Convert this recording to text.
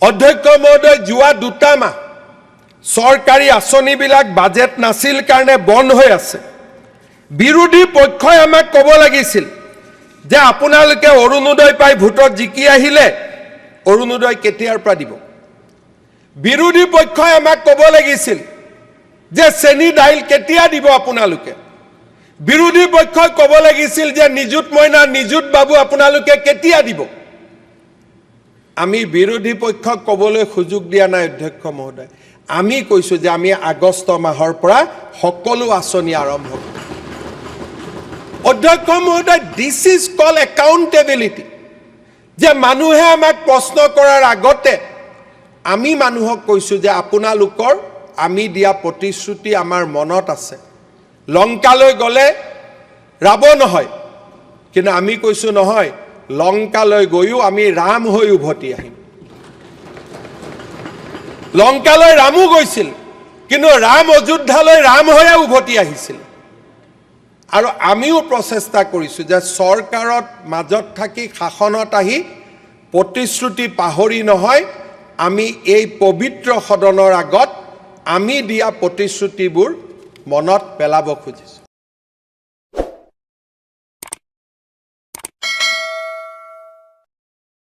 অধ্যক্ষ মহোদয় যোৱা 2 মাহ চৰকাৰী আঁচনিবিলাক বাজেট নাছিল কাৰণে বন্ধ হৈ আছে। বিৰোধী পক্ষই আমাক ক'ব লাগিছিল যে আপোনালোকে অৰুণোদয় পাই ভোটত জিকি আহিলে অৰুণোদয় কেতিয়াৰ পৰা দিব। বিৰোধী পক্ষই আমাক ক'ব লাগিছিল যে চেনি দাইল কেতিয়া দিব আপোনালোকে। বিৰোধী পক্ষই ক'ব লাগিছিল যে নিযুত মইনা নিযুত বাবু আপোনালোকে কেতিয়া দিব। আমি বিৰোধী পক্ষক ক'বলৈ সুযোগ দিয়া নাই অধ্যক্ষ মহোদয়। আমি কৈছো যে আমি আগষ্ট মাহৰ পৰা সকলো আঁচনি আৰম্ভ কৰিম। অধ্যক্ষ মহোদয়, দিস ইজ কল একাউণ্টেবিলিটি। যে মানুহে আমাক প্ৰশ্ন কৰাৰ আগতে আমি মানুহক কৈছো যে আপোনালোকৰ আমি দিয়া প্ৰতিশ্ৰুতি আমাৰ মনত আছে। লংকালৈ গ'লে ৰাৱণ হয়, কিন্তু আমি কৈছো নহয়, লংকালৈ গৈও আমি ৰাম হৈ উভতি আহিম। লংকালৈ ৰামো গৈছিল, কিন্তু ৰাম অযোধ্যালৈ ৰাম হৈয়ে উভতি আহিছিল। আৰু আমিও প্ৰচেষ্টা কৰিছো যে চৰকাৰত মাজত থাকি শাসনত আহি প্ৰতিশ্ৰুতি পাহৰি নহয়, আমি এই পবিত্ৰ সদনৰ আগত আমি দিয়া প্ৰতিশ্ৰুতিবোৰ মনত পেলাব খুজিছো।